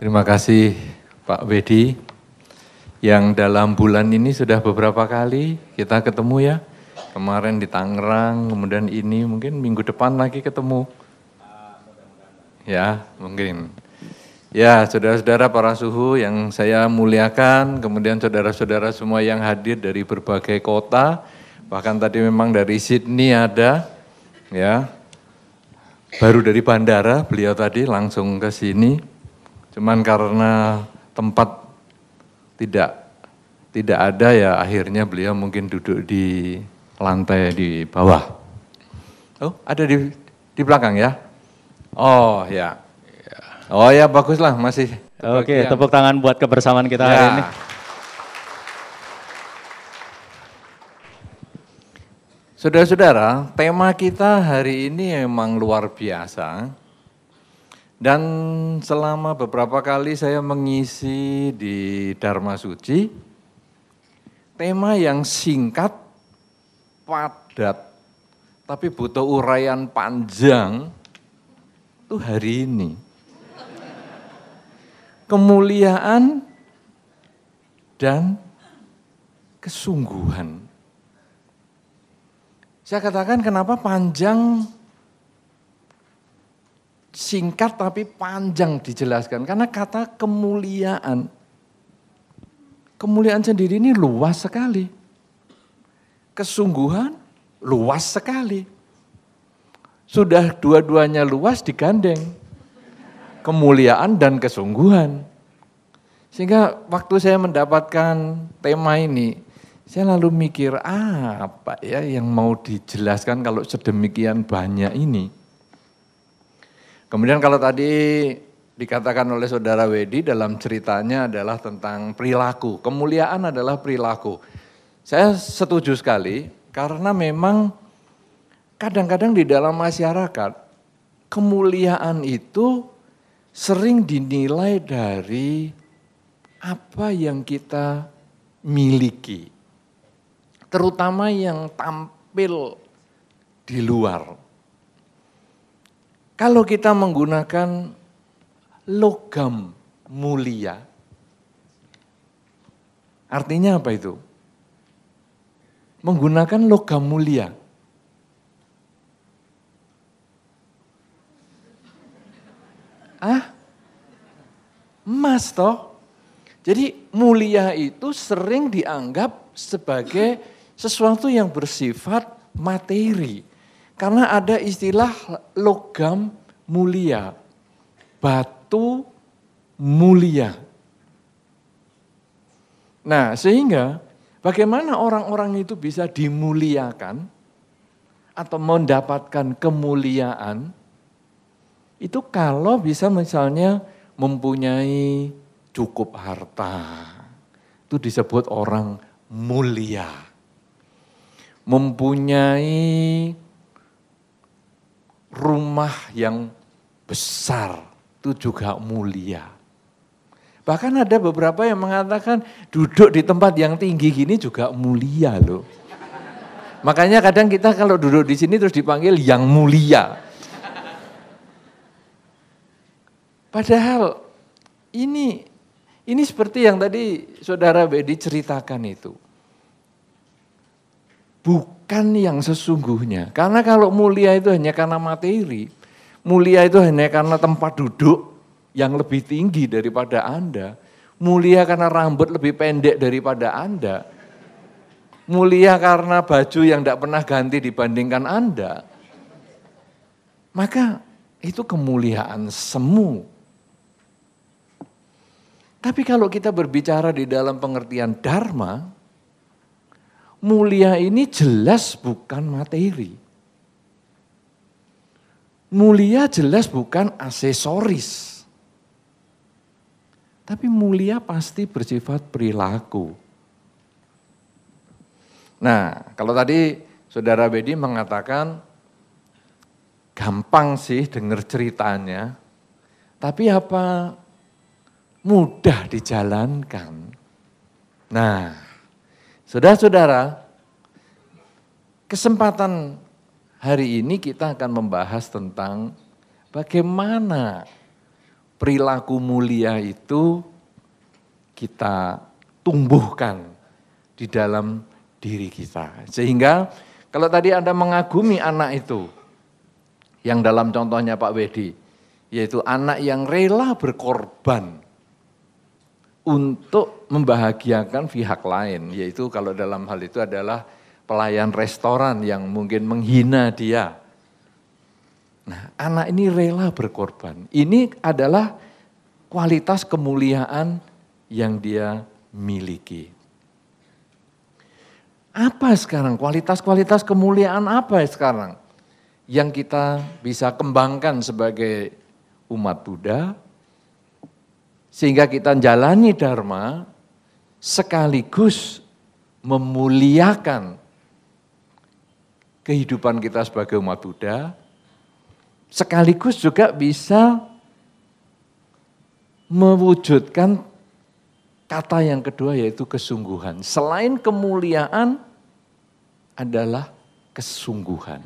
Terima kasih Pak Wedi, yang dalam bulan ini sudah beberapa kali kita ketemu ya. Kemarin di Tangerang, kemudian ini mungkin minggu depan lagi ketemu. Ya, mungkin. Ya, saudara-saudara para suhu yang saya muliakan, kemudian saudara-saudara semua yang hadir dari berbagai kota, bahkan tadi memang dari Sydney ada, ya. Baru dari bandara, beliau tadi langsung ke sini. Cuman karena tempat tidak ada ya akhirnya beliau mungkin duduk di lantai di bawah. Oh, ada di belakang ya? Oh ya. Oh ya baguslah masih. Oke, tepuk tangan buat kebersamaan kita hari ini. Saudara-saudara, tema kita hari ini memang luar biasa. Dan selama beberapa kali saya mengisi di Dharma Suci, tema yang singkat, padat, tapi butuh uraian panjang, itu hari ini. Kemuliaan dan kesungguhan. Saya katakan kenapa panjang, singkat tapi panjang dijelaskan. Karena kata kemuliaan. Kemuliaan sendiri ini luas sekali. Kesungguhan luas sekali. Sudah dua-duanya luas digandeng. Kemuliaan dan kesungguhan. Sehingga waktu saya mendapatkan tema ini, saya lalu mikir apa ya yang mau dijelaskan kalau sedemikian banyak ini. Kemudian kalau tadi dikatakan oleh saudara Wedi dalam ceritanya adalah tentang perilaku. Kemuliaan adalah perilaku. Saya setuju sekali karena memang kadang-kadang di dalam masyarakat kemuliaan itu sering dinilai dari apa yang kita miliki. Terutama yang tampil di luar. Kalau kita menggunakan logam mulia, artinya apa itu? Menggunakan logam mulia. Emas toh? Jadi mulia itu sering dianggap sebagai sesuatu yang bersifat materi. Karena ada istilah logam mulia, batu mulia. Nah sehingga bagaimana orang-orang itu bisa dimuliakan atau mendapatkan kemuliaan, itu kalau bisa misalnya mempunyai cukup harta, itu disebut orang mulia. Mempunyai rumah yang besar itu juga mulia. Bahkan ada beberapa yang mengatakan duduk di tempat yang tinggi gini juga mulia loh. Makanya kadang kita kalau duduk di sini terus dipanggil yang mulia. Padahal ini seperti yang tadi saudara Bedi ceritakan itu. Bukan yang sesungguhnya. Karena kalau mulia itu hanya karena materi, mulia itu hanya karena tempat duduk yang lebih tinggi daripada Anda, mulia karena rambut lebih pendek daripada Anda, mulia karena baju yang tidak pernah ganti dibandingkan Anda, maka itu kemuliaan semu. Tapi kalau kita berbicara di dalam pengertian dharma, mulia ini jelas bukan materi. Mulia jelas bukan aksesoris. Tapi mulia pasti bersifat perilaku. Nah, kalau tadi saudara Bedi mengatakan gampang sih dengar ceritanya, tapi apa mudah dijalankan? Nah, saudara-saudara, kesempatan hari ini kita akan membahas tentang bagaimana perilaku mulia itu kita tumbuhkan di dalam diri kita. Sehingga kalau tadi Anda mengagumi anak itu, yang dalam contohnya Pak Wedi, yaitu anak yang rela berkorban untuk membahagiakan pihak lain, yaitu kalau dalam hal itu adalah pelayan restoran yang mungkin menghina dia. Nah, anak ini rela berkorban. Ini adalah kualitas kemuliaan yang dia miliki. Apa sekarang, kualitas-kualitas kemuliaan apa sekarang yang kita bisa kembangkan sebagai umat Buddha, sehingga kita jalani Dharma sekaligus memuliakan kehidupan kita sebagai umat Buddha, sekaligus juga bisa mewujudkan kata yang kedua yaitu kesungguhan. Selain kemuliaan adalah kesungguhan.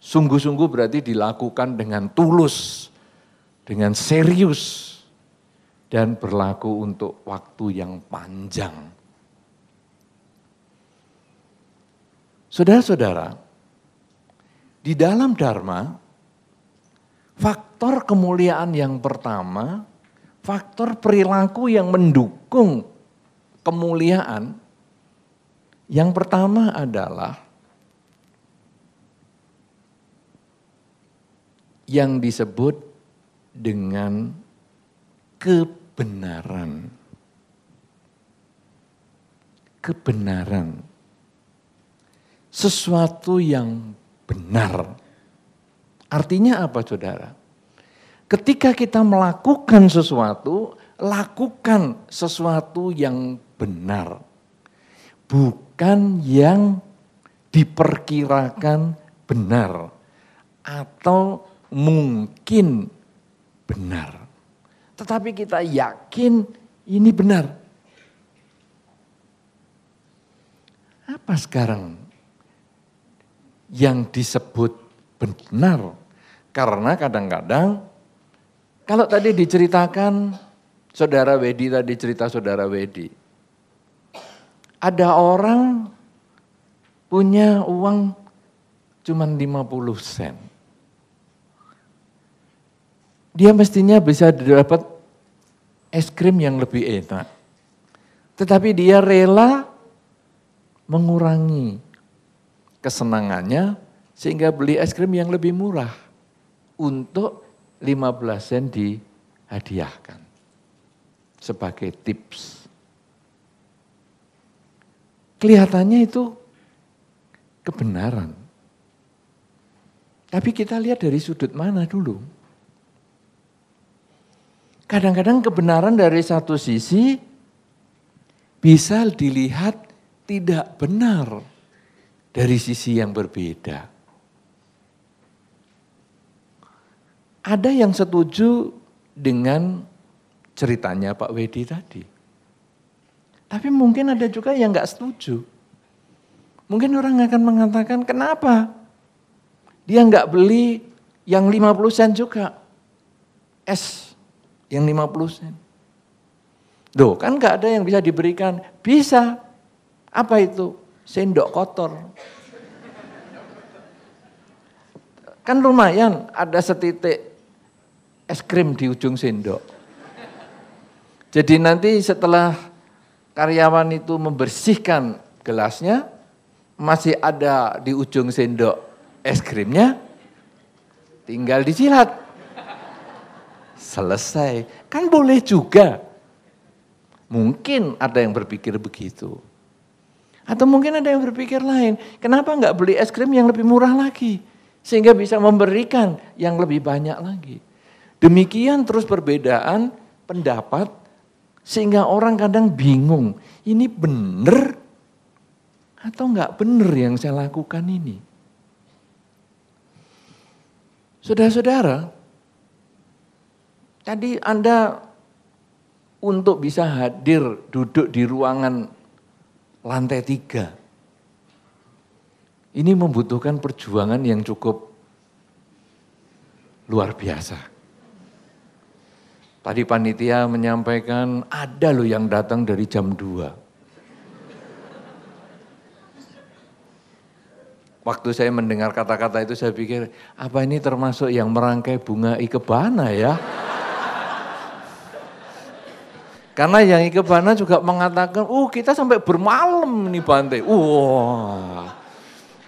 Sungguh-sungguh berarti dilakukan dengan tulus, dengan serius, dan berlaku untuk waktu yang panjang. Saudara-saudara, di dalam Dharma, faktor kemuliaan yang pertama, faktor perilaku yang mendukung kemuliaan, yang pertama adalah yang disebut dengan kebenaran. Kebenaran. Sesuatu yang benar. Artinya apa, saudara? Ketika kita melakukan sesuatu, lakukan sesuatu yang benar. Bukan yang diperkirakan benar. Atau mungkin benar. Tetapi kita yakin ini benar. Apa sekarang yang disebut benar? Karena kadang-kadang kalau tadi diceritakan, Saudara Wedi tadi cerita Saudara Wedi. Ada orang punya uang cuma 50 sen. Dia mestinya bisa dapat es krim yang lebih enak. Tetapi dia rela mengurangi kesenangannya sehingga beli es krim yang lebih murah untuk 15 sen dihadiahkan sebagai tips. Kelihatannya itu kebenaran. Tapi kita lihat dari sudut mana dulu. Kadang-kadang kebenaran dari satu sisi bisa dilihat tidak benar dari sisi yang berbeda. Ada yang setuju dengan ceritanya Pak Wedi tadi. Tapi mungkin ada juga yang gak setuju. Mungkin orang akan mengatakan, kenapa dia gak beli yang 50 sen juga? Es yang 50 sen. Loh, kan gak ada yang bisa diberikan. Bisa. Apa itu? Sendok kotor. Kan lumayan ada setitik es krim di ujung sendok. Jadi nanti setelah karyawan itu membersihkan gelasnya, masih ada di ujung sendok es krimnya, tinggal dicilat. Selesai. Kan boleh juga. Mungkin ada yang berpikir begitu. Atau mungkin ada yang berpikir lain. Kenapa enggak beli es krim yang lebih murah lagi? Sehingga bisa memberikan yang lebih banyak lagi. Demikian terus perbedaan pendapat sehingga orang kadang bingung. Ini benar atau enggak benar yang saya lakukan ini? Saudara-saudara, tadi Anda untuk bisa hadir duduk di ruangan lantai 3. Ini membutuhkan perjuangan yang cukup luar biasa. Tadi panitia menyampaikan ada loh yang datang dari jam 2. Waktu saya mendengar kata-kata itu saya pikir, apa ini termasuk yang merangkai bunga ikebana ya? Karena yang ikebana juga mengatakan, kita sampai bermalam nih Bante.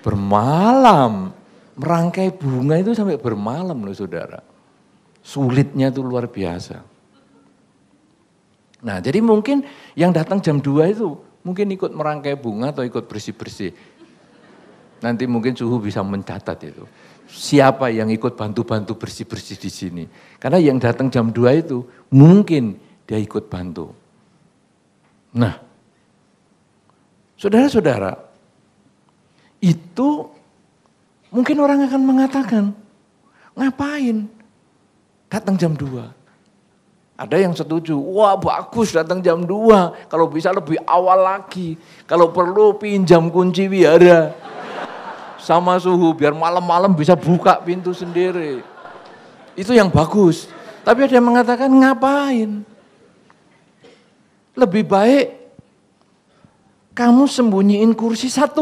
Bermalam. Merangkai bunga itu sampai bermalam loh saudara. Sulitnya itu luar biasa. Nah jadi mungkin yang datang jam 2 itu mungkin ikut merangkai bunga atau ikut bersih-bersih. Nanti mungkin Suhu bisa mencatat itu. Siapa yang ikut bantu-bantu bersih-bersih di sini. Karena yang datang jam 2 itu mungkin dia ikut bantu. Nah, saudara-saudara, itu mungkin orang akan mengatakan, ngapain datang jam 2? Ada yang setuju, wah bagus datang jam 2, kalau bisa lebih awal lagi. Kalau perlu pinjam kunci wihara sama Suhu, biar malam-malam bisa buka pintu sendiri. Itu yang bagus. Tapi ada yang mengatakan, ngapain? Lebih baik kamu sembunyiin kursi 1.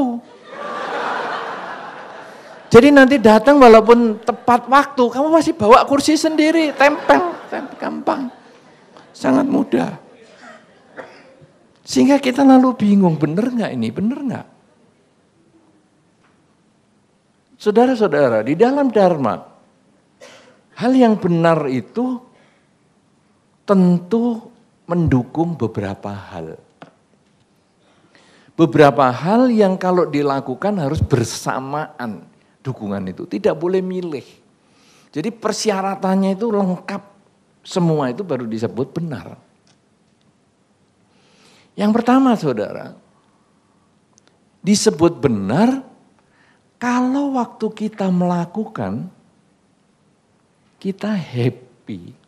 Jadi nanti datang walaupun tepat waktu, kamu masih bawa kursi sendiri, tempel gampang. Sangat mudah. Sehingga kita lalu bingung, benar nggak ini, benar nggak? Saudara-saudara, di dalam Dharma, hal yang benar itu tentu mendukung beberapa hal. Beberapa hal yang kalau dilakukan harus bersamaan dukungan itu. Tidak boleh milih. Jadi persyaratannya itu lengkap. Semua itu baru disebut benar. Yang pertama saudara, disebut benar kalau waktu kita melakukan, kita happy.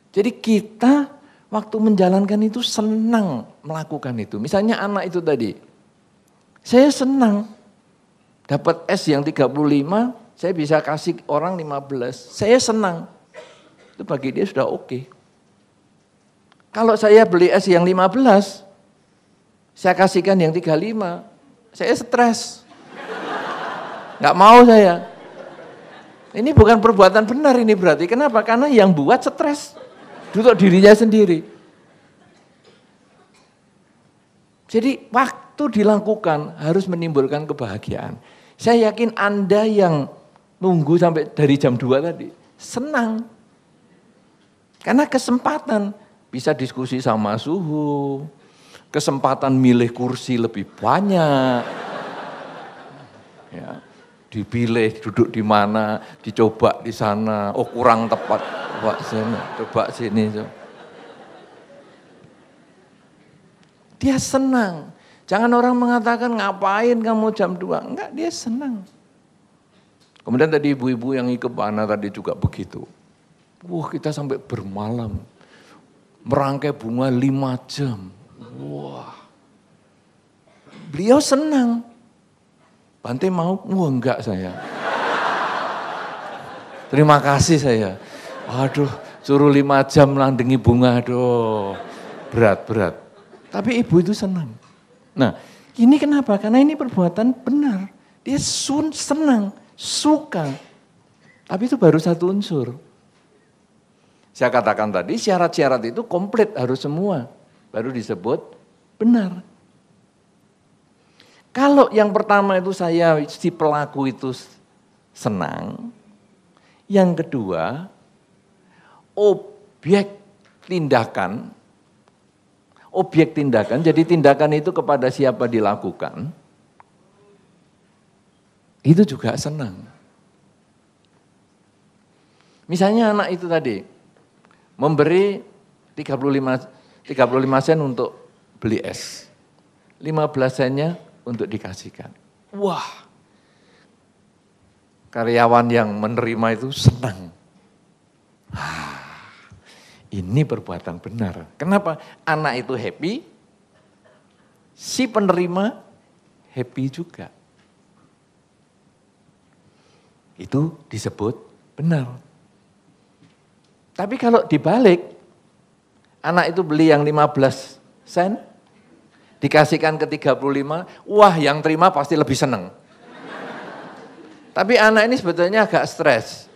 Jadi kita waktu menjalankan itu senang melakukan itu. Misalnya anak itu tadi, saya senang dapat es yang 35, saya bisa kasih orang 15. Saya senang, itu bagi dia sudah oke. Kalau saya beli es yang 15, saya kasihkan yang 35, saya stres. Nggak mau saya. Ini bukan perbuatan benar ini berarti. Kenapa? Karena yang buat stres. Untuk dirinya sendiri. Jadi waktu dilakukan harus menimbulkan kebahagiaan. Saya yakin Anda yang nunggu sampai dari jam 2 tadi, senang. Karena kesempatan bisa diskusi sama Suhu, kesempatan milih kursi lebih banyak. Ya, dipilih duduk di mana, dicoba di sana, oh kurang tepat. Coba sini. Dia senang. Jangan orang mengatakan ngapain kamu jam 2. Enggak, dia senang. Kemudian tadi ibu-ibu yang ikebana tadi juga begitu. Wah kita sampai bermalam. Merangkai bunga 5 jam. Wah. Beliau senang. Bante mau? Wah enggak saya. Terima kasih saya. Aduh, suruh 5 jam landengi bunga, aduh, berat. Tapi ibu itu senang. Nah, ini kenapa? Karena ini perbuatan benar. Dia senang, suka. Tapi itu baru satu unsur. Saya katakan tadi, syarat-syarat itu komplit, harus semua. Baru disebut benar. Kalau yang pertama itu saya, si pelaku itu senang. Yang kedua, objek tindakan, jadi tindakan itu kepada siapa dilakukan, itu juga senang. Misalnya anak itu tadi, memberi 35 sen untuk beli es, 15 sennya untuk dikasihkan. Wah, karyawan yang menerima itu senang. Ini perbuatan benar. Kenapa? Anak itu happy, si penerima happy juga. Itu disebut benar. Tapi kalau dibalik, anak itu beli yang 15 sen, dikasihkan ke 35, wah yang terima pasti lebih seneng. Tapi anak ini sebetulnya agak stres.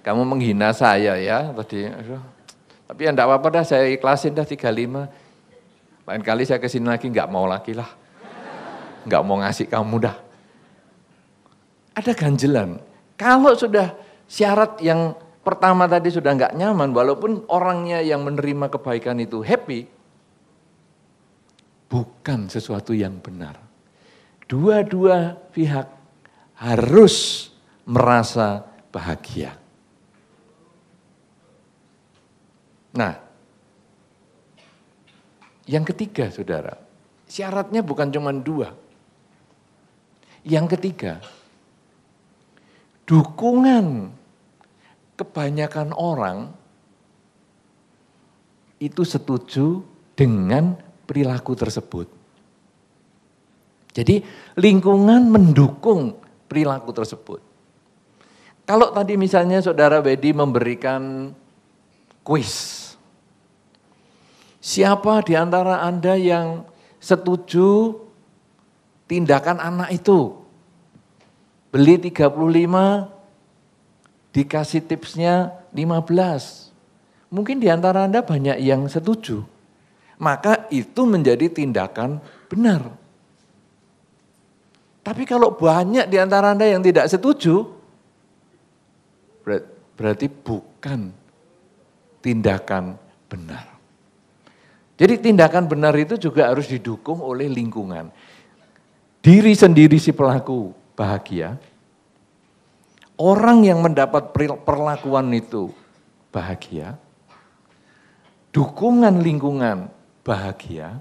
Kamu menghina saya ya tadi. Tapi ya enggak apa-apa dah, saya ikhlasin dah 35. Lain kali saya kesini lagi enggak mau lagi lah. Enggak mau ngasih kamu dah. Ada ganjelan. Kalau sudah syarat yang pertama tadi sudah enggak nyaman, walaupun orangnya yang menerima kebaikan itu happy, bukan sesuatu yang benar. Dua-dua pihak harus merasa bahagia. Nah, yang ketiga saudara, syaratnya bukan cuma 2. Yang ketiga, dukungan kebanyakan orang itu setuju dengan perilaku tersebut. Jadi lingkungan mendukung perilaku tersebut. Kalau tadi misalnya saudara Bedi memberikan kuis, siapa di antara Anda yang setuju tindakan anak itu? Beli 35, dikasih tipsnya 15. Mungkin di antara Anda banyak yang setuju. Maka itu menjadi tindakan benar. Tapi kalau banyak di antara Anda yang tidak setuju, berarti bukan tindakan benar. Jadi tindakan benar itu juga harus didukung oleh lingkungan. Diri sendiri si pelaku bahagia, orang yang mendapat perlakuan itu bahagia, dukungan lingkungan bahagia,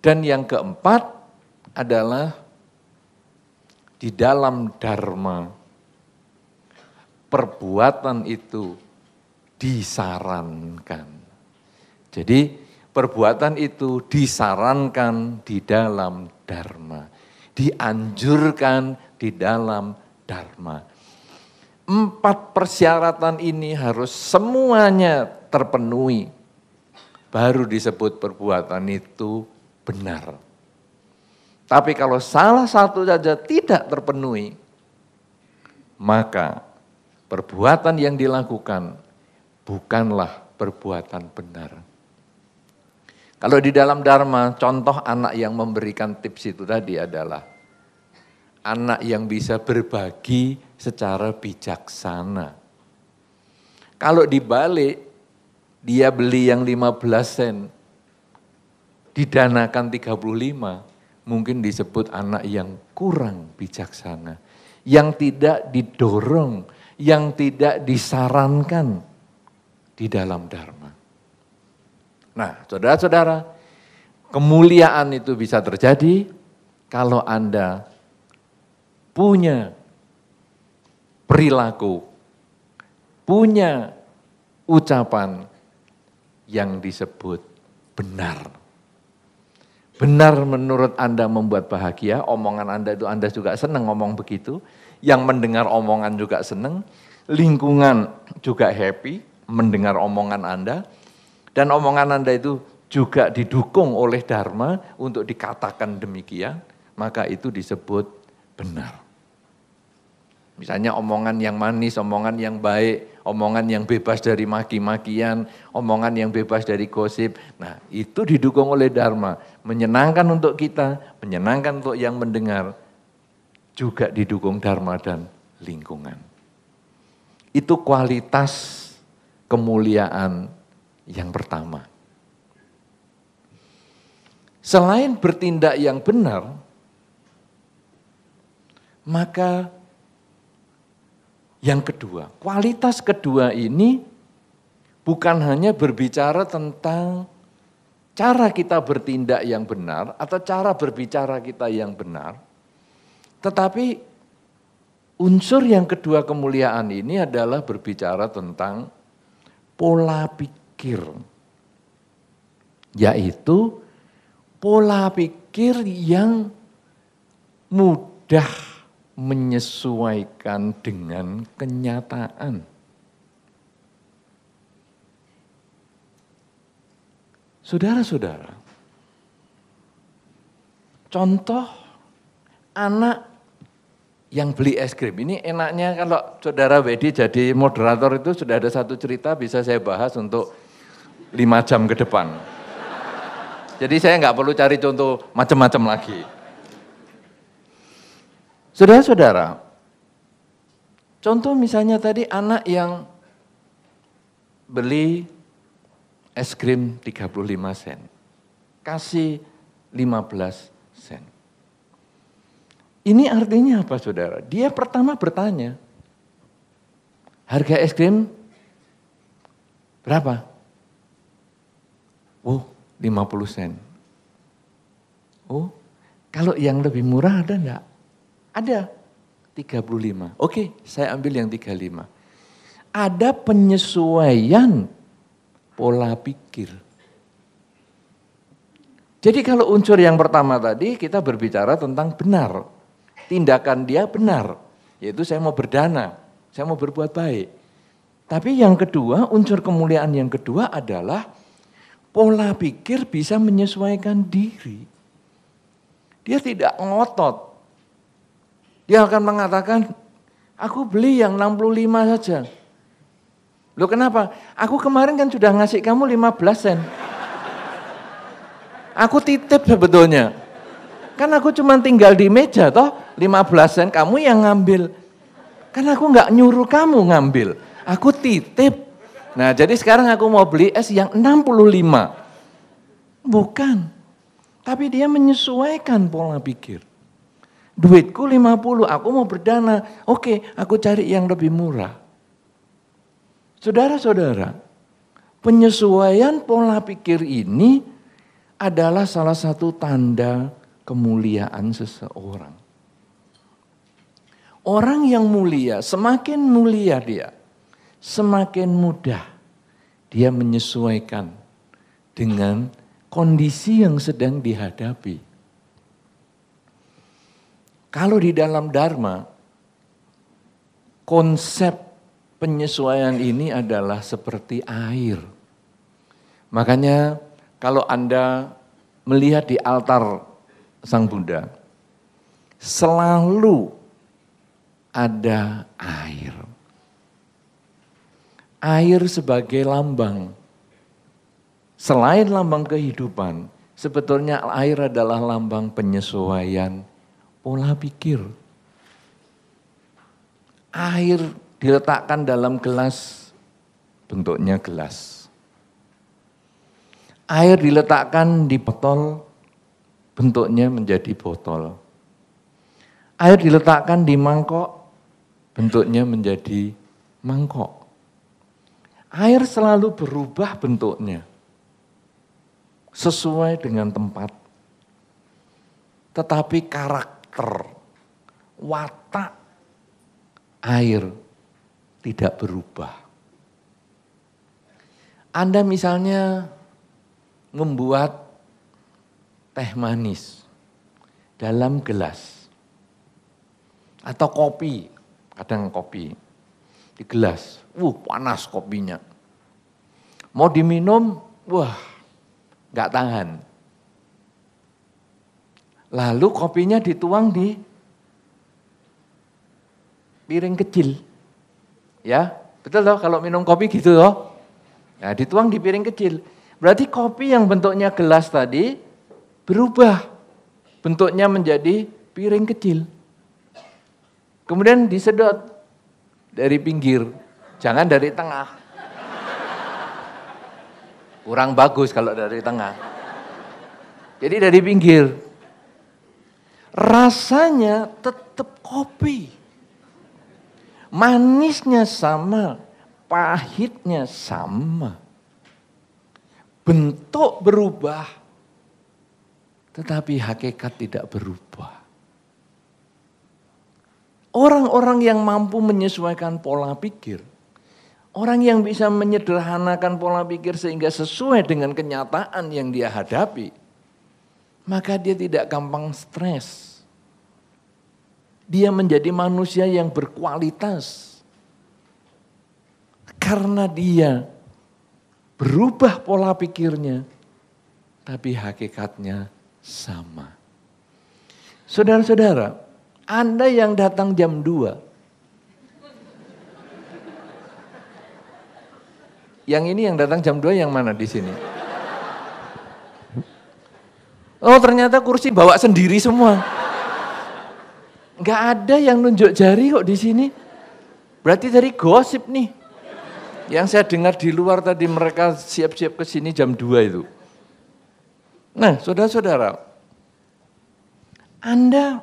dan yang keempat adalah di dalam dharma, perbuatan itu disarankan. Jadi perbuatan itu disarankan di dalam dharma, dianjurkan di dalam dharma. 4 persyaratan ini harus semuanya terpenuhi, baru disebut perbuatan itu benar. Tapi kalau salah satu saja tidak terpenuhi, maka perbuatan yang dilakukan bukanlah perbuatan benar. Kalau di dalam dharma, contoh anak yang memberikan tips itu tadi adalah anak yang bisa berbagi secara bijaksana. Kalau dibalik, dia beli yang 15 sen, didanakan 35, mungkin disebut anak yang kurang bijaksana, yang tidak didorong, yang tidak disarankan di dalam dharma. Nah, saudara-saudara, kemuliaan itu bisa terjadi kalau Anda punya perilaku, punya ucapan yang disebut benar. Benar menurut Anda membuat bahagia, omongan Anda itu Anda juga senang ngomong begitu, yang mendengar omongan juga senang, lingkungan juga happy mendengar omongan Anda, dan omongan Anda itu juga didukung oleh dharma untuk dikatakan demikian, maka itu disebut benar. Misalnya omongan yang manis, omongan yang baik, omongan yang bebas dari maki-makian, omongan yang bebas dari gosip. Nah, itu didukung oleh dharma, menyenangkan untuk kita, menyenangkan untuk yang mendengar, juga didukung dharma dan lingkungan. Itu kualitas kemuliaan yang pertama. Selain bertindak yang benar, maka yang kedua, kualitas kedua ini bukan hanya berbicara tentang cara kita bertindak yang benar atau cara berbicara kita yang benar, tetapi unsur yang kedua kemuliaan ini adalah berbicara tentang pola pikir, yaitu pola pikir yang mudah menyesuaikan dengan kenyataan. Saudara-saudara, contoh anak yang beli es krim. Ini enaknya kalau saudara Wedi jadi moderator itu sudah ada satu cerita bisa saya bahas untuk 5 jam ke depan. Jadi saya nggak perlu cari contoh macam-macam lagi. Saudara-saudara, contoh misalnya tadi anak yang beli es krim 35 sen, kasih 15 sen. Ini artinya apa saudara? Dia pertama bertanya, harga es krim berapa? Oh, 50 sen. Oh, kalau yang lebih murah ada enggak? Ada, 35. Oke, saya ambil yang 35. Ada penyesuaian pola pikir. Jadi kalau unsur yang pertama tadi kita berbicara tentang benar. Tindakan dia benar, yaitu saya mau berdana, saya mau berbuat baik. Tapi yang kedua, unsur kemuliaan yang kedua adalah pola pikir bisa menyesuaikan diri. Dia tidak ngotot. Dia akan mengatakan, aku beli yang 65 saja. Loh kenapa? Aku kemarin kan sudah ngasih kamu 15 sen. Aku titip sebetulnya. Kan aku cuma tinggal di meja toh, 15 sen kamu yang ngambil. Kan aku nggak nyuruh kamu ngambil, aku titip. Nah jadi sekarang aku mau beli es yang 65. Bukan, tapi dia menyesuaikan pola pikir. Duitku 50, aku mau berdana, oke aku cari yang lebih murah. Saudara-saudara, penyesuaian pola pikir ini adalah salah satu tanda kemuliaan seseorang. Orang yang mulia, semakin mulia dia, semakin mudah dia menyesuaikan dengan kondisi yang sedang dihadapi. Kalau di dalam Dharma, konsep penyesuaian ini adalah seperti air. Makanya kalau Anda melihat di altar Sang Buddha, selalu ada air. Air sebagai lambang. Selain lambang kehidupan, sebetulnya air adalah lambang penyesuaian pola pikir. Air diletakkan dalam gelas, bentuknya gelas. Air diletakkan di botol, bentuknya menjadi botol. Air diletakkan di mangkok, bentuknya menjadi mangkok. Air selalu berubah bentuknya, sesuai dengan tempat. Tetapi karakter, watak air tidak berubah. Anda misalnya membuat teh manis dalam gelas atau kopi, kadang kopi di gelas, panas kopinya. Mau diminum, nggak tahan. Lalu kopinya dituang di piring kecil, ya betul loh kalau minum kopi gitu loh. Nah, dituang di piring kecil. Berarti kopi yang bentuknya gelas tadi berubah bentuknya menjadi piring kecil. Kemudian disedot dari pinggir, jangan dari tengah. Kurang bagus kalau dari tengah. Jadi dari pinggir. Rasanya tetap kopi. Manisnya sama, pahitnya sama. Bentuk berubah, tetapi hakikat tidak berubah. Orang-orang yang mampu menyesuaikan pola pikir, orang yang bisa menyederhanakan pola pikir sehingga sesuai dengan kenyataan yang dia hadapi, maka dia tidak gampang stres. Dia menjadi manusia yang berkualitas. Karena dia berubah pola pikirnya tapi hakikatnya sama. Saudara-saudara, Anda yang datang jam 2, yang ini yang datang jam 2 yang mana di sini? Oh ternyata kursi bawa sendiri semua. Nggak ada yang nunjuk jari kok di sini. Berarti dari gosip nih. Yang saya dengar di luar tadi mereka siap-siap ke sini jam 2 itu. Nah saudara-saudara, Anda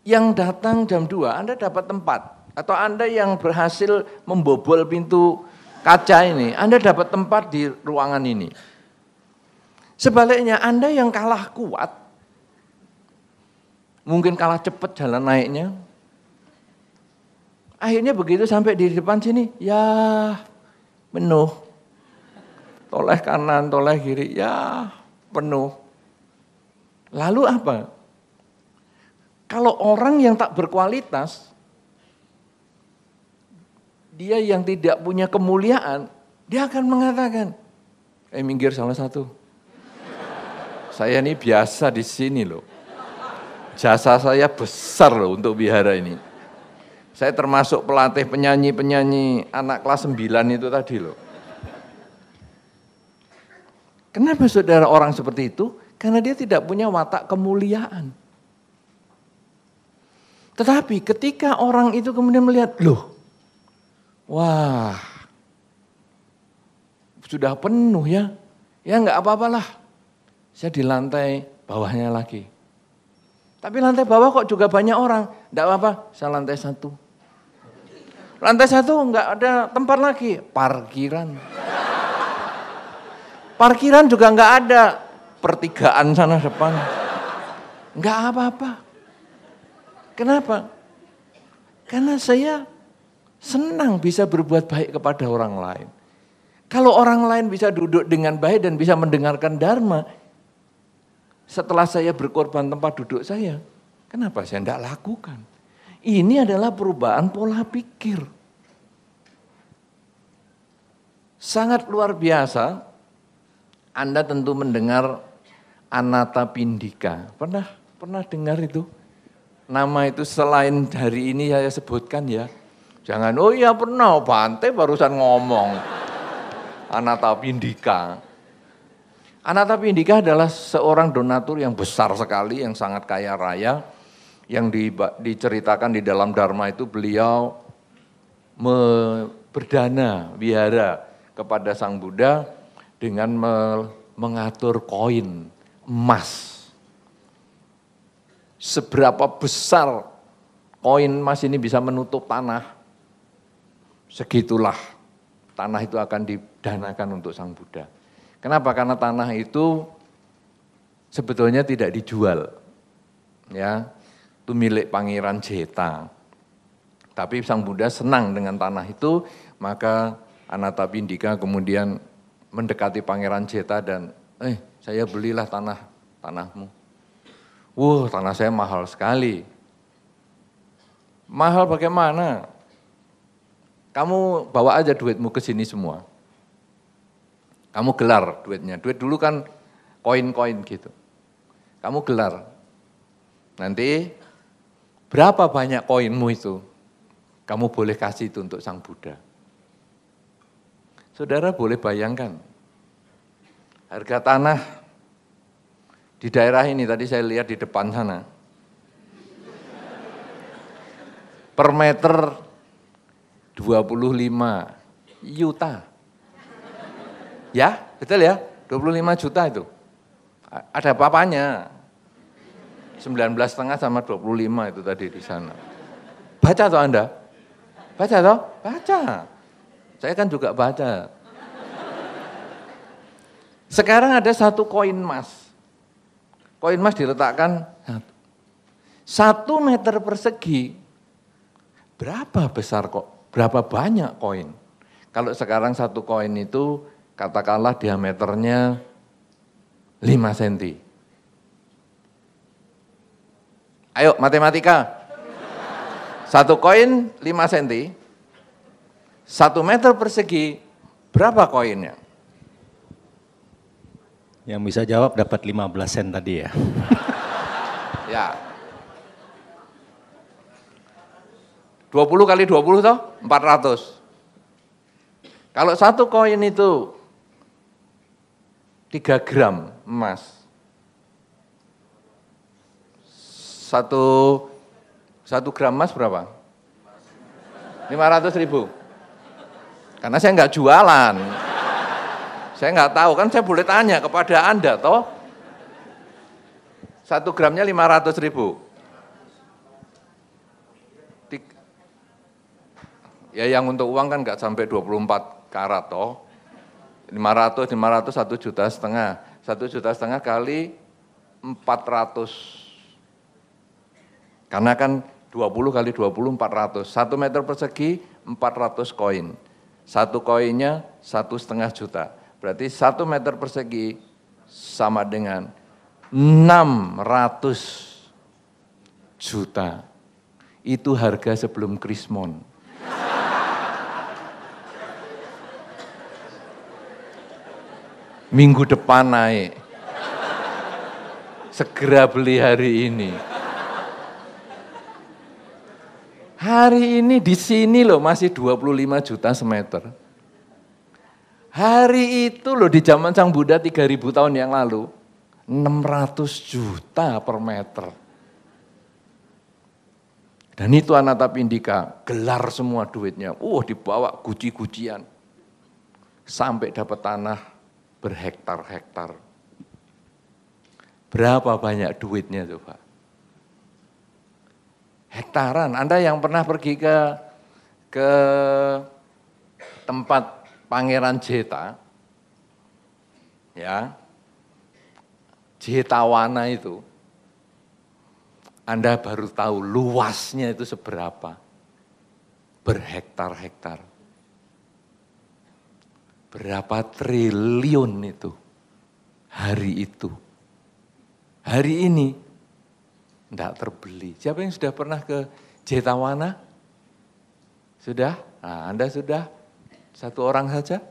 yang datang jam 2, Anda dapat tempat. Atau Anda yang berhasil membobol pintu kaca ini, Anda dapat tempat di ruangan ini. Sebaliknya Anda yang kalah kuat, mungkin kalah cepat jalan naiknya, akhirnya begitu sampai di depan sini, ya penuh. Toleh kanan, toleh kiri, ya penuh. Lalu apa? Kalau orang yang tak berkualitas, dia yang tidak punya kemuliaan, dia akan mengatakan, minggir salah satu. Saya ini biasa di sini loh. Jasa saya besar loh untuk wihara ini. Saya termasuk pelatih penyanyi-penyanyi anak kelas 9 itu tadi loh. Kenapa saudara orang seperti itu? Karena dia tidak punya watak kemuliaan. Tetapi ketika orang itu kemudian melihat, loh, wah, sudah penuh ya, ya enggak apa-apalah, saya di lantai bawahnya lagi. Tapi lantai bawah kok juga banyak orang, enggak apa-apa, saya lantai 1. Lantai 1 enggak ada tempat lagi, parkiran. Parkiran juga enggak ada, pertigaan sana depan. Enggak apa-apa. Kenapa? Karena saya senang bisa berbuat baik kepada orang lain. Kalau orang lain bisa duduk dengan baik dan bisa mendengarkan dharma, setelah saya berkorban tempat duduk saya, kenapa saya tidak lakukan? Ini adalah perubahan pola pikir. Sangat luar biasa, Anda tentu mendengar Anathapindika. Pernah dengar itu? Nama itu selain hari ini saya sebutkan ya. Jangan, oh iya pernah, Bante barusan ngomong. Anathapindika. Anathapindika adalah seorang donatur yang besar sekali, yang sangat kaya raya. Yang diceritakan di dalam Dharma itu beliau berdana wihara kepada Sang Buddha dengan mengatur koin emas. Seberapa besar koin emas ini bisa menutup tanah, segitulah tanah itu akan didanakan untuk Sang Buddha. Kenapa? Karena tanah itu sebetulnya tidak dijual, ya, itu milik Pangeran Jeta. Tapi Sang Buddha senang dengan tanah itu, maka Anathapindika kemudian mendekati Pangeran Jeta dan, saya belilah tanahmu. Tanah saya mahal sekali. Mahal bagaimana? Kamu bawa aja duitmu ke sini semua. Kamu gelar duitnya. Duit dulu kan koin-koin gitu. Kamu gelar. Nanti berapa banyak koinmu itu? Kamu boleh kasih itu untuk Sang Buddha. Saudara boleh bayangkan. Harga tanah di daerah ini tadi saya lihat di depan sana. Per meter 25 juta. Ya, betul ya? 25 juta itu. Ada apa-apanya. 19,5 sama 25 itu tadi di sana. Baca toh Anda? Baca toh? Baca. Saya kan juga baca. Sekarang ada satu koin emas. Koin emas diletakkan 1 meter persegi. Berapa besar kok? Berapa banyak koin? Kalau sekarang satu koin itu katakanlah diameternya 5 cm. Ayo matematika. Satu koin 5 cm. 1 meter persegi berapa koinnya? Yang bisa jawab dapat 15 sen tadi ya. Ya. 20 kali 20 toh 400. Kalau satu koin itu 3 gram emas. Satu gram emas berapa? 500.000. Karena saya nggak jualan. Saya nggak tahu, kan saya boleh tanya kepada Anda toh. 1 gramnya 500.000. Ya yang untuk uang kan nggak sampai 24 karat toh. 500, 1,5 juta. 1,5 juta kali 400. Karena kan 20 kali 20, 400. 1 meter persegi, 400 koin. Satu koinnya 1,5 juta. Berarti 1 meter persegi sama dengan 600 juta. Itu harga sebelum Krismon. Minggu depan naik. Segera beli hari ini. Hari ini di sini loh masih 25 juta semeter. Hari itu loh di zaman Sang Buddha 3.000 tahun yang lalu, 600 juta per meter. Dan itu Anathapindika, gelar semua duitnya. Dibawa guci-gucian. Sampai dapat tanah berhektar-hektar. Berapa banyak duitnya coba? Hektaran. Anda yang pernah pergi ke tempat Pangeran Jeta, ya, Jetawana itu, Anda baru tahu luasnya itu seberapa, berhektar-hektar, berapa triliun itu, hari itu, hari ini, tidak terbeli. Siapa yang sudah pernah ke Jetawana? Sudah? Nah, Anda sudah? 1 orang saja?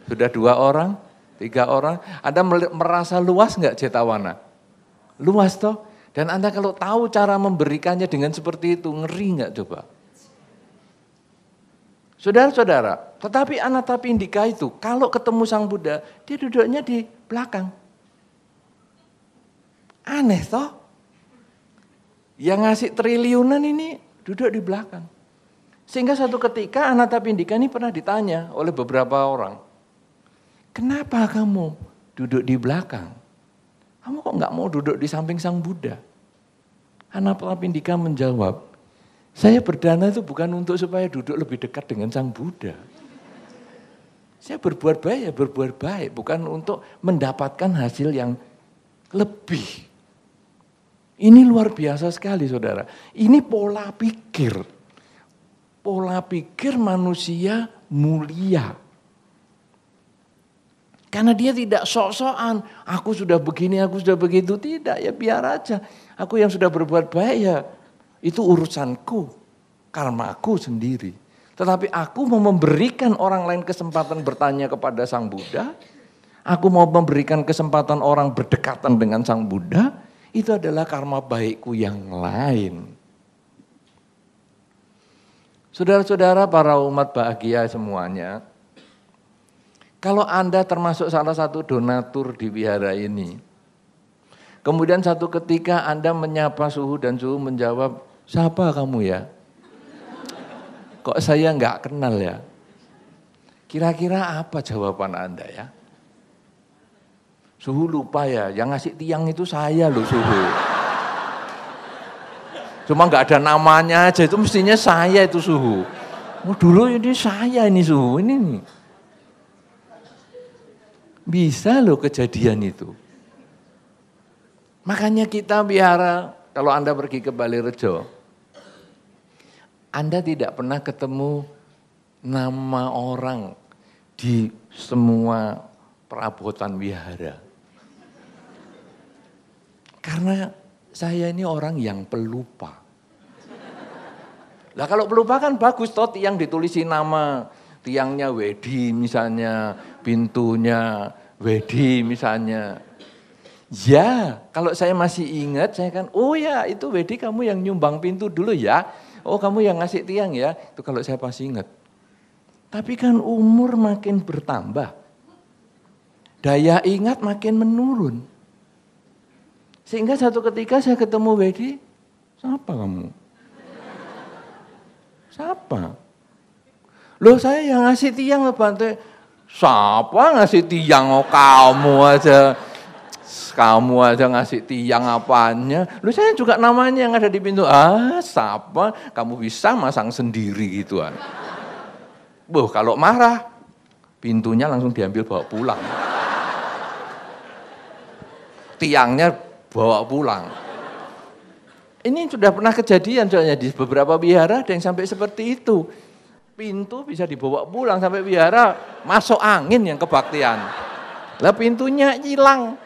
Sudah 2 orang? 3 orang? Anda merasa luas enggak Jetawana? Luas toh? Dan Anda kalau tahu cara memberikannya dengan seperti itu, ngeri enggak coba? Saudara-saudara, tetapi Anathapindika itu, kalau ketemu Sang Buddha, dia duduknya di belakang. Aneh toh? Yang ngasih triliunan ini duduk di belakang. Sehingga satu ketika Anathapindika ini pernah ditanya oleh beberapa orang, kenapa kamu duduk di belakang? Kamu kok nggak mau duduk di samping Sang Buddha? Anathapindika menjawab, saya berdana itu bukan untuk supaya duduk lebih dekat dengan Sang Buddha. Saya berbuat baik, bukan untuk mendapatkan hasil yang lebih. Ini luar biasa sekali saudara, ini pola pikir. Pola pikir manusia mulia. Karena dia tidak sok-sokan, aku sudah begini, aku sudah begitu. Tidak, ya biar aja. Aku yang sudah berbuat baik ya, itu urusanku, karmaku sendiri. Tetapi aku mau memberikan orang lain kesempatan bertanya kepada Sang Buddha. Aku mau memberikan kesempatan orang berdekatan dengan Sang Buddha. Itu adalah karma baikku yang lain. Saudara-saudara para umat bahagia semuanya, kalau Anda termasuk salah satu donatur di wihara ini, kemudian satu ketika Anda menyapa Suhu dan Suhu menjawab, siapa kamu ya? Kok saya nggak kenal ya? Kira-kira apa jawaban Anda ya? Suhu lupa ya, yang ngasih tiang itu saya loh Suhu. Cuma nggak ada namanya aja, itu mestinya saya itu Suhu. Dulu ini saya ini Suhu, ini nih. Bisa loh kejadian itu. Makanya kita wihara, kalau Anda pergi ke Balirejo, Anda tidak pernah ketemu nama orang di semua perabotan wihara. Karena saya ini orang yang pelupa. Lah kalau pelupa kan bagus toh, tiang ditulisi nama, tiangnya Wedi misalnya, pintunya Wedi misalnya. Ya, kalau saya masih ingat, saya kan, oh ya itu Wedi kamu yang nyumbang pintu dulu ya. Oh kamu yang ngasih tiang ya. Itu kalau saya pasti ingat. Tapi kan umur makin bertambah. Daya ingat makin menurun. Sehingga satu ketika saya ketemu Wedi, siapa kamu? Siapa? Loh saya yang ngasih tiang Bante. Siapa ngasih tiang? Oh kamu aja. Kamu aja ngasih tiang apanya. Loh saya juga namanya yang ada di pintu. Ah siapa? Kamu bisa masang sendiri gituan. Boh kalau marah, pintunya langsung diambil bawa pulang. Tiangnya bawa pulang. Ini sudah pernah kejadian soalnya di beberapa wihara ada yang sampai seperti itu. Pintu bisa dibawa pulang sampai wihara masuk angin yang kebaktian. Lah pintunya hilang.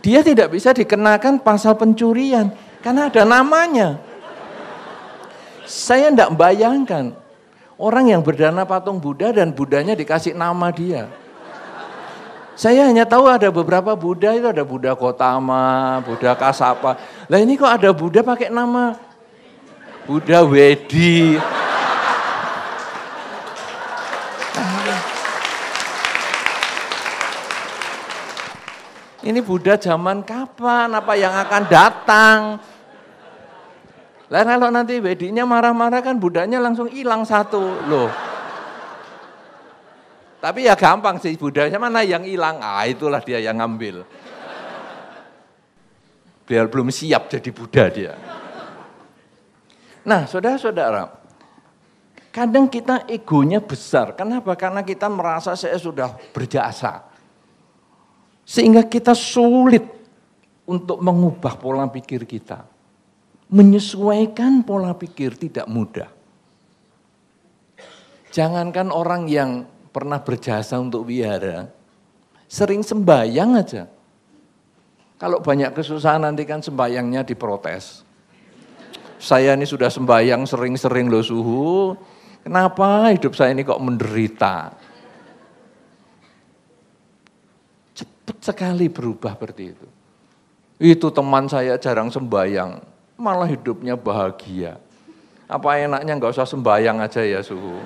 Dia tidak bisa dikenakan pasal pencurian karena ada namanya. Saya tidak bayangkan orang yang berdana patung Buddha dan Buddhanya dikasih nama dia. Saya hanya tahu ada beberapa Buddha itu ada Buddha Gotama, Buddha Kasapa. Lah ini kok ada Buddha pakai nama Buddha Wedi. Ini Buddha zaman kapan? Apa yang akan datang? Lah kalau nanti Wedinya marah-marah kan Buddhanya langsung hilang satu loh. Tapi ya gampang sih Buddhanya mana yang hilang? Ah itulah dia yang ngambil. Biar belum siap jadi Buddha dia. Nah saudara-saudara, kadang kita egonya besar. Kenapa? Karena kita merasa saya sudah berjasa. Sehingga kita sulit untuk mengubah pola pikir kita. Menyesuaikan pola pikir tidak mudah. Jangankan orang yang pernah berjasa untuk wihara, sering sembahyang aja. Kalau banyak kesusahan nanti kan sembahyangnya diprotes. Saya ini sudah sembahyang sering-sering loh suhu, kenapa hidup saya ini kok menderita? Cepat sekali berubah seperti itu. Itu teman saya jarang sembahyang, malah hidupnya bahagia. Apa enaknya nggak usah sembahyang aja ya suhu.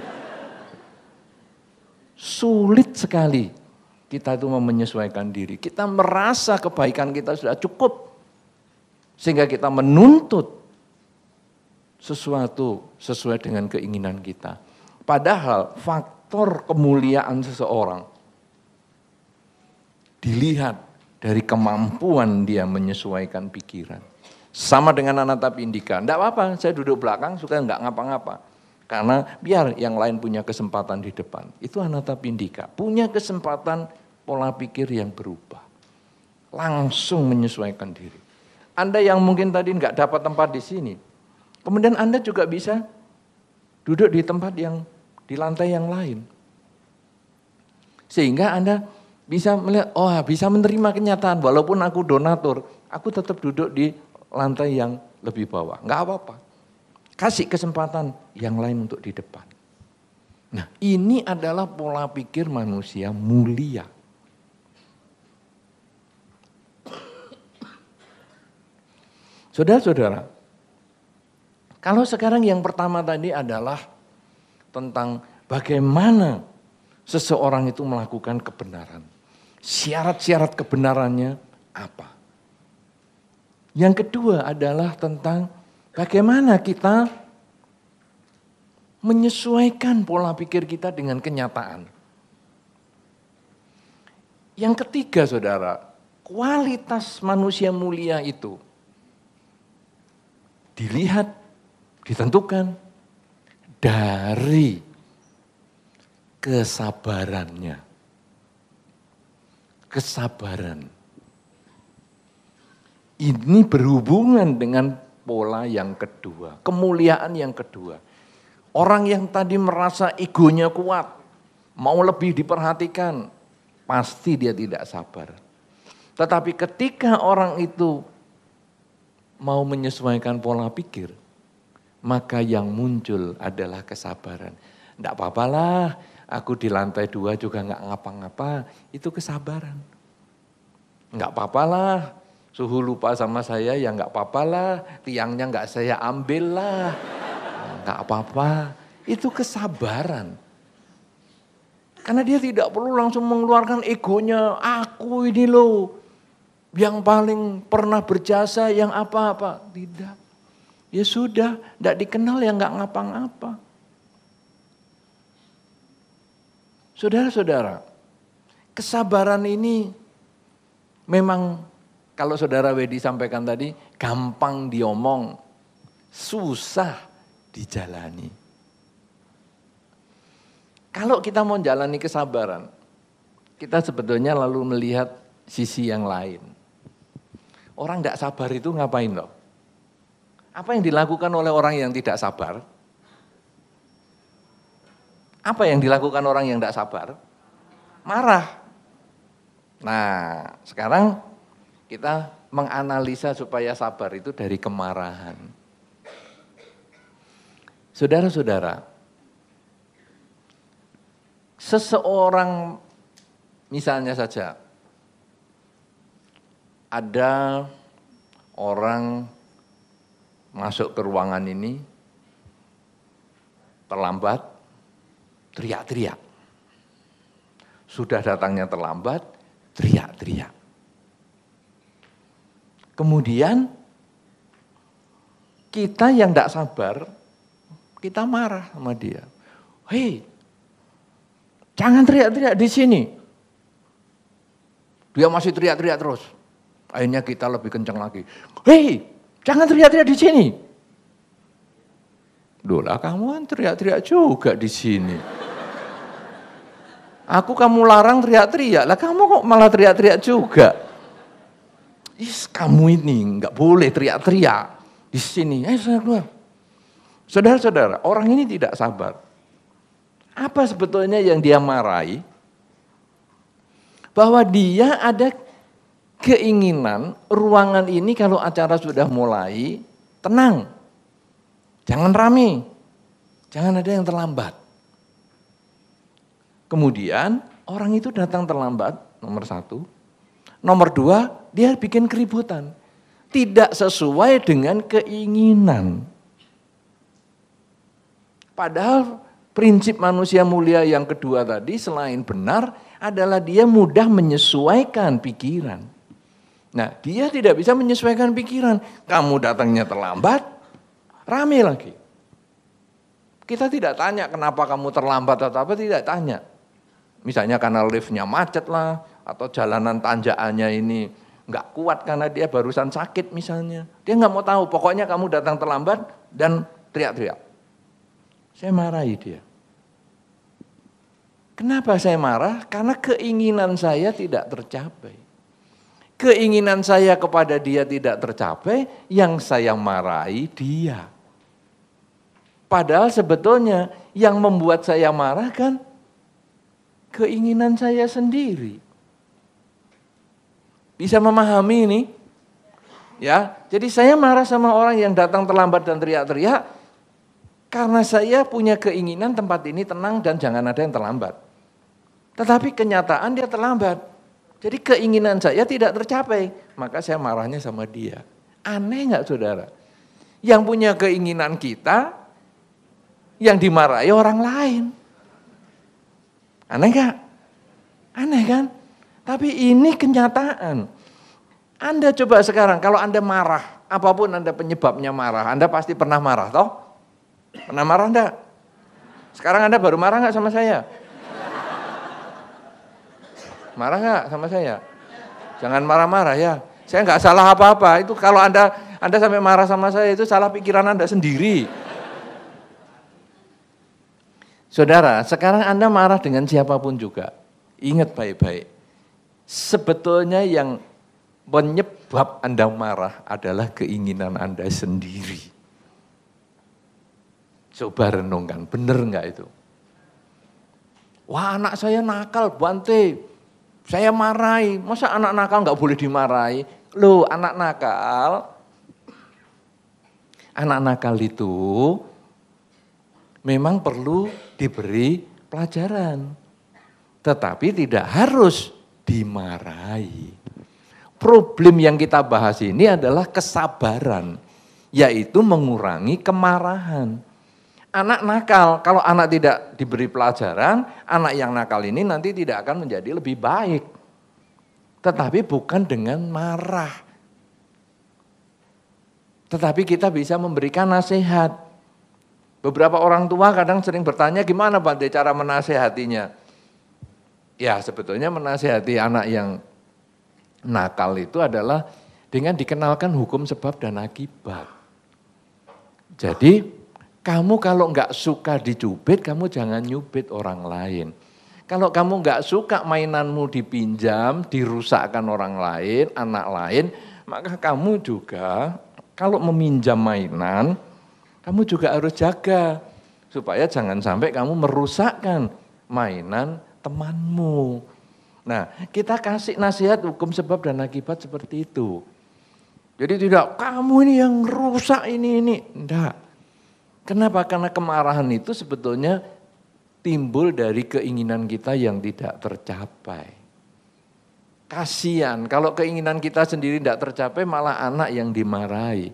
Sulit sekali kita itu menyesuaikan diri. Kita merasa kebaikan kita sudah cukup. Sehingga kita menuntut sesuatu sesuai dengan keinginan kita. Padahal faktor kemuliaan seseorang dilihat dari kemampuan dia menyesuaikan pikiran. Sama dengan Anathapindika. Enggak apa-apa, saya duduk belakang suka enggak ngapa-ngapa. Karena biar yang lain punya kesempatan di depan. Itu Anathapindika. Punya kesempatan pola pikir yang berubah. Langsung menyesuaikan diri. Anda yang mungkin tadi enggak dapat tempat di sini. Kemudian Anda juga bisa duduk di tempat yang di lantai yang lain. Sehingga Anda bisa melihat, oh bisa menerima kenyataan. Walaupun aku donatur, aku tetap duduk di lantai yang lebih bawah. Enggak apa-apa. Kasih kesempatan yang lain untuk di depan. Nah ini adalah pola pikir manusia mulia. Saudara-saudara, kalau sekarang yang pertama tadi adalah tentang bagaimana seseorang itu melakukan kebenaran. Syarat-syarat kebenarannya apa? Yang kedua adalah tentang bagaimana kita menyesuaikan pola pikir kita dengan kenyataan. Yang ketiga saudara, kualitas manusia mulia itu dilihat, ditentukan dari kesabarannya. Kesabaran. Ini berhubungan dengan pola yang kedua, kemuliaan yang kedua. Orang yang tadi merasa egonya kuat, mau lebih diperhatikan, pasti dia tidak sabar. Tetapi ketika orang itu mau menyesuaikan pola pikir, maka yang muncul adalah kesabaran. Tidak apa-apalah, Aku di lantai 2 juga nggak ngapa-ngapa, itu kesabaran. Nggak apa-apalah, suhu lupa sama saya ya nggak apa-apalah, tiangnya nggak saya ambil lah, nggak apa-apa. Itu kesabaran. Karena dia tidak perlu langsung mengeluarkan egonya, aku ini loh, yang paling pernah berjasa, yang apa-apa. Tidak. Ya sudah, tidak dikenal ya nggak ngapa-ngapa. Saudara-saudara, kesabaran ini memang kalau saudara Wedi sampaikan tadi, gampang diomong, susah dijalani. Kalau kita mau jalani kesabaran, kita sebetulnya lalu melihat sisi yang lain. Orang tidak sabar itu ngapain loh? Apa yang dilakukan oleh orang yang tidak sabar? Apa yang dilakukan orang yang tidak sabar? Marah. Nah, sekarang kita menganalisa supaya sabar itu dari kemarahan. Saudara-saudara, seseorang misalnya saja, ada orang masuk ke ruangan ini, terlambat, teriak-teriak. Sudah datangnya terlambat, teriak-teriak. Kemudian kita yang tidak sabar, kita marah sama dia. Hei, jangan teriak-teriak di sini. Dia masih teriak-teriak terus. Akhirnya kita lebih kencang lagi. Hei, jangan teriak-teriak di sini. Loh lah, kamu kan teriak-teriak juga di sini. Aku kamu larang teriak-teriak, lah kamu kok malah teriak-teriak juga. Kamu ini nggak boleh teriak-teriak di sini. Saya keluar. Saudara-saudara, orang ini tidak sabar. Apa sebetulnya yang dia marahi? Bahwa dia ada keinginan ruangan ini kalau acara sudah mulai, tenang. Jangan rame. Jangan ada yang terlambat. Kemudian orang itu datang terlambat, nomor 1. Nomor 2, dia bikin keributan. Tidak sesuai dengan keinginan. Padahal prinsip manusia mulia yang kedua tadi selain benar adalah dia mudah menyesuaikan pikiran. Nah, dia tidak bisa menyesuaikan pikiran. Kamu datangnya terlambat, rame lagi. Kita tidak tanya kenapa kamu terlambat atau apa, tidak tanya. Misalnya karena liftnya macet lah, atau jalanan tanjakannya ini nggak kuat karena dia barusan sakit misalnya. Dia nggak mau tahu, pokoknya kamu datang terlambat dan teriak-teriak. Saya marahi dia. Kenapa saya marah? Karena keinginan saya tidak tercapai. Keinginan saya kepada dia tidak tercapai, yang saya marahi dia. Padahal sebetulnya yang membuat saya marah kan keinginan saya sendiri. Bisa memahami ini? Ya, jadi saya marah sama orang yang datang terlambat dan teriak-teriak karena saya punya keinginan tempat ini tenang dan jangan ada yang terlambat. Tetapi kenyataan dia terlambat. Jadi keinginan saya tidak tercapai, maka saya marahnya sama dia. Aneh enggak saudara? Yang punya keinginan kita, yang dimarahi orang lain. Aneh enggak? Aneh kan? Tapi ini kenyataan. Anda coba sekarang, kalau Anda marah, apapun Anda penyebabnya marah, Anda pasti pernah marah, toh? Pernah marah enggak? Sekarang Anda baru marah enggak sama saya? Marah enggak sama saya? Jangan marah-marah ya. Saya enggak salah apa-apa. Itu kalau Anda sampai marah sama saya, itu salah pikiran Anda sendiri. Saudara, sekarang Anda marah dengan siapapun juga. Ingat baik-baik. Sebetulnya yang penyebab Anda marah adalah keinginan Anda sendiri. Coba renungkan, benar enggak itu? Wah, anak saya nakal, Bante. Saya marahi, masa anak nakal enggak boleh dimarahi? Loh, anak nakal itu memang perlu diberi pelajaran. Tetapi tidak harus dimarahi. Problem yang kita bahas ini adalah kesabaran, yaitu mengurangi kemarahan. Anak nakal, kalau anak tidak diberi pelajaran, anak yang nakal ini nanti tidak akan menjadi lebih baik. Tetapi bukan dengan marah. Tetapi kita bisa memberikan nasihat. Beberapa orang tua kadang sering bertanya, gimana Pak cara menasehatinya? Ya sebetulnya menasehati anak yang nakal itu adalah dengan dikenalkan hukum sebab dan akibat. Jadi kamu kalau nggak suka dicubit, kamu jangan nyubit orang lain. Kalau kamu nggak suka mainanmu dipinjam, dirusakkan orang lain, anak lain, maka kamu juga kalau meminjam mainan, kamu juga harus jaga supaya jangan sampai kamu merusakkan mainan temanmu. Nah, kita kasih nasihat hukum sebab dan akibat seperti itu. Jadi tidak, kamu ini yang rusak ini. Enggak. Kenapa? Karena kemarahan itu sebetulnya timbul dari keinginan kita yang tidak tercapai. Kasihan, kalau keinginan kita sendiri tidak tercapai malah anak yang dimarahi.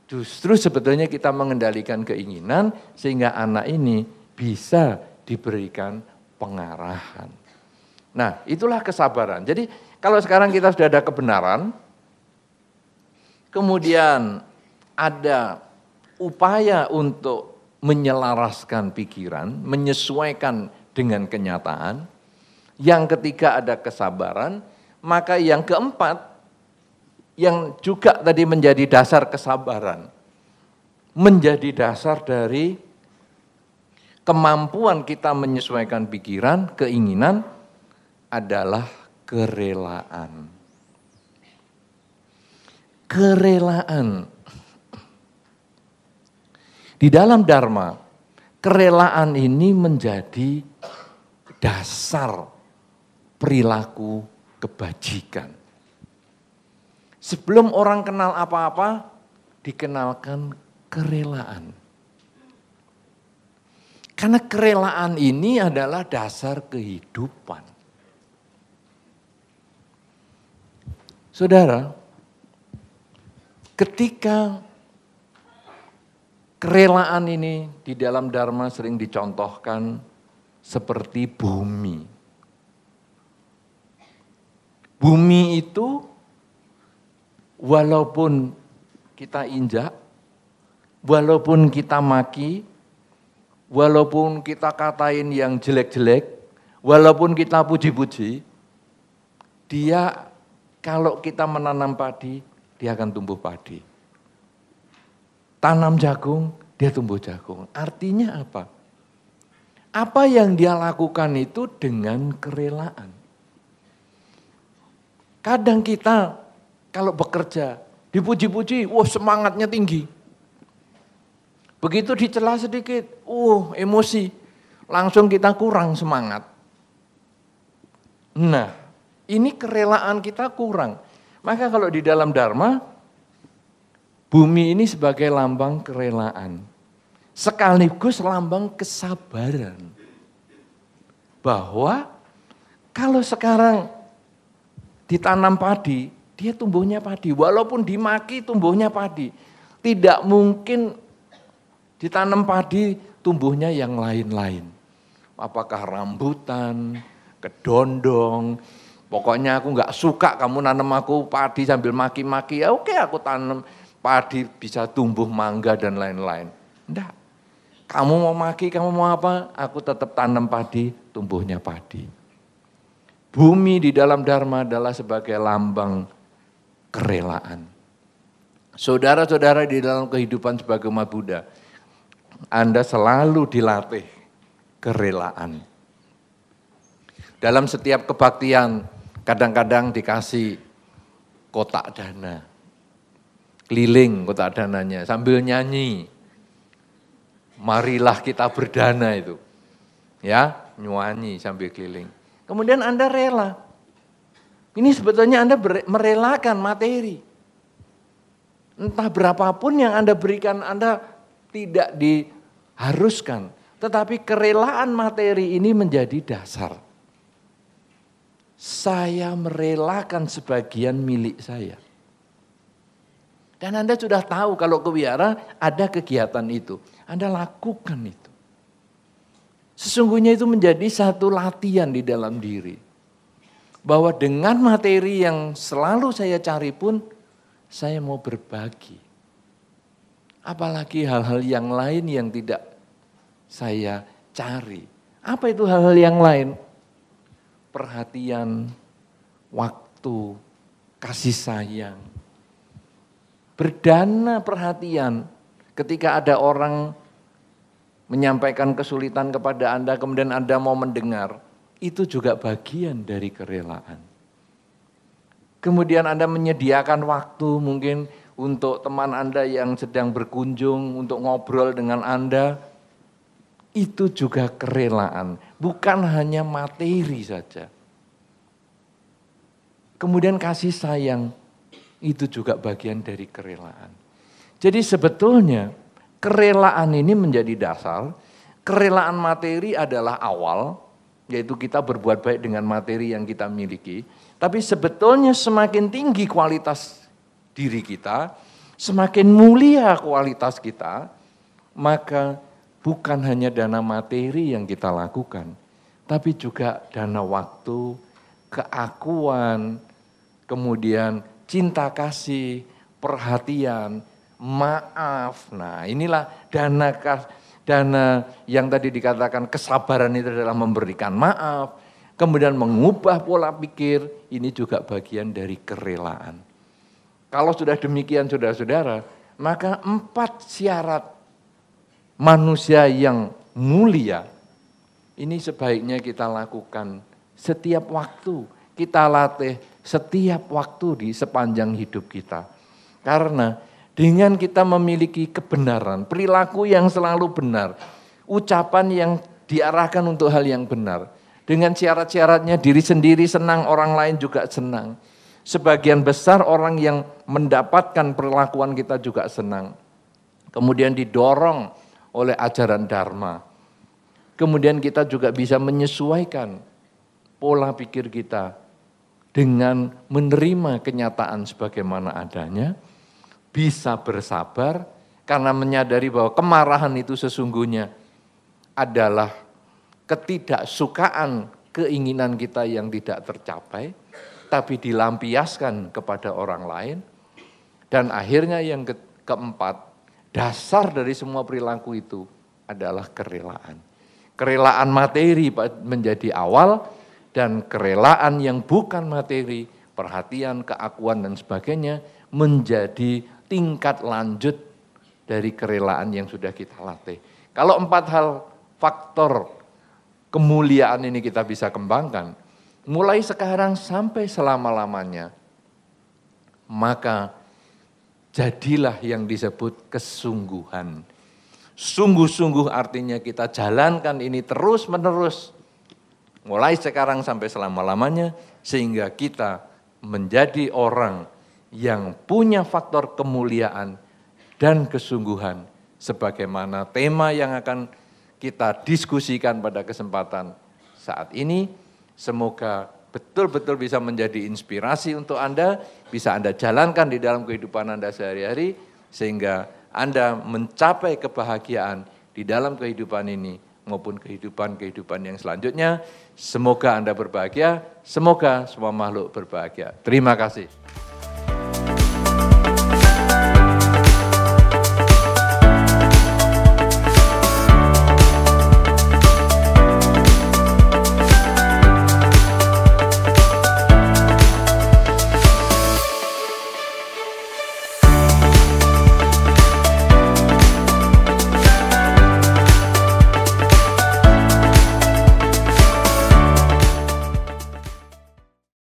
Justru sebetulnya kita mengendalikan keinginan sehingga anak ini bisa diberikan pengarahan. Nah, itulah kesabaran. Jadi kalau sekarang kita sudah ada kebenaran, kemudian ada upaya untuk menyelaraskan pikiran, menyesuaikan dengan kenyataan. Yang ketiga ada kesabaran, maka yang keempat, yang juga tadi menjadi dasar kesabaran, menjadi dasar dari kemampuan kita menyesuaikan pikiran, keinginan, adalah kerelaan. Kerelaan. Di dalam Dharma, kerelaan ini menjadi dasar perilaku kebajikan. Sebelum orang kenal apa-apa, dikenalkan kerelaan. Karena kerelaan ini adalah dasar kehidupan. Saudara, ketika kerelaan ini di dalam Dharma sering dicontohkan seperti bumi. Bumi itu walaupun kita injak, walaupun kita maki, walaupun kita katain yang jelek-jelek, walaupun kita puji-puji, dia kalau kita menanam padi, dia akan tumbuh padi. Tanam jagung, dia tumbuh jagung. Artinya apa? Apa yang dia lakukan itu dengan kerelaan. Kadang kita kalau bekerja, dipuji-puji, wah semangatnya tinggi. Begitu dicela sedikit, emosi, langsung kita kurang semangat. Nah, ini kerelaan kita kurang. Maka kalau di dalam Dharma, bumi ini sebagai lambang kerelaan. Sekaligus lambang kesabaran. Bahwa kalau sekarang ditanam padi, dia tumbuhnya padi. Walaupun dimaki tumbuhnya padi. Tidak mungkin ditanam padi tumbuhnya yang lain-lain. Apakah rambutan, kedondong, pokoknya aku nggak suka kamu nanam aku padi sambil maki-maki. Ya oke, aku tanam padi bisa tumbuh mangga dan lain-lain. Enggak. Kamu mau maki, kamu mau apa? Aku tetap tanam padi, tumbuhnya padi. Bumi di dalam Dharma adalah sebagai lambang kerelaan. Saudara-saudara di dalam kehidupan sebagai umat Buddha, Anda selalu dilatih kerelaan. Dalam setiap kebaktian, kadang-kadang dikasih kotak dana. Keliling kotak dananya sambil nyanyi. Marilah kita berdana itu. Ya, nyanyi sambil keliling. Kemudian Anda rela. Ini sebetulnya Anda merelakan materi. Entah berapapun yang Anda berikan, Anda tidak diharuskan. Tetapi kerelaan materi ini menjadi dasar. Saya merelakan sebagian milik saya. Dan Anda sudah tahu kalau ke wihara ada kegiatan itu. Anda lakukan itu. Sesungguhnya itu menjadi satu latihan di dalam diri. Bahwa dengan materi yang selalu saya cari pun, saya mau berbagi. Apalagi hal-hal yang lain yang tidak saya cari. Apa itu hal-hal yang lain? Perhatian, waktu, kasih sayang. Berdana perhatian ketika ada orang menyampaikan kesulitan kepada Anda, kemudian Anda mau mendengar, itu juga bagian dari kerelaan. Kemudian Anda menyediakan waktu mungkin untuk teman Anda yang sedang berkunjung, untuk ngobrol dengan Anda, itu juga kerelaan, bukan hanya materi saja. Kemudian kasih sayang, itu juga bagian dari kerelaan. Jadi sebetulnya kerelaan ini menjadi dasar, kerelaan materi adalah awal, yaitu kita berbuat baik dengan materi yang kita miliki. Tapi sebetulnya semakin tinggi kualitas diri kita, semakin mulia kualitas kita, maka bukan hanya dana materi yang kita lakukan, tapi juga dana waktu, keakuan, kemudian cinta kasih, perhatian, maaf. Nah, inilah dana yang tadi dikatakan kesabaran itu adalah memberikan maaf, kemudian mengubah pola pikir, ini juga bagian dari kerelaan. Kalau sudah demikian saudara-saudara, maka 4 syarat manusia yang mulia, ini sebaiknya kita lakukan setiap waktu, kita latih setiap waktu di sepanjang hidup kita. Karena dengan kita memiliki kebenaran, perilaku yang selalu benar, ucapan yang diarahkan untuk hal yang benar, dengan syarat-syaratnya diri sendiri senang, orang lain juga senang. Sebagian besar orang yang mendapatkan perlakuan kita juga senang. Kemudian didorong oleh ajaran Dharma. Kemudian kita juga bisa menyesuaikan pola pikir kita dengan menerima kenyataan sebagaimana adanya, bisa bersabar karena menyadari bahwa kemarahan itu sesungguhnya adalah ketidaksukaan keinginan kita yang tidak tercapai, tapi dilampiaskan kepada orang lain. Dan akhirnya yang keempat, dasar dari semua perilaku itu adalah kerelaan. Kerelaan materi menjadi awal, dan kerelaan yang bukan materi, perhatian, keakuan dan sebagainya menjadi tingkat lanjut dari kerelaan yang sudah kita latih. Kalau 4 hal faktor kemuliaan ini kita bisa kembangkan, mulai sekarang sampai selama-lamanya, maka jadilah yang disebut kesungguhan. Sungguh-sungguh artinya kita jalankan ini terus-menerus, mulai sekarang sampai selama-lamanya, sehingga kita menjadi orang yang punya faktor kemuliaan dan kesungguhan, sebagaimana tema yang akan kita diskusikan pada kesempatan saat ini. Semoga betul-betul bisa menjadi inspirasi untuk Anda, bisa Anda jalankan di dalam kehidupan Anda sehari-hari, sehingga Anda mencapai kebahagiaan di dalam kehidupan ini maupun kehidupan-kehidupan yang selanjutnya. Semoga Anda berbahagia, semoga semua makhluk berbahagia. Terima kasih.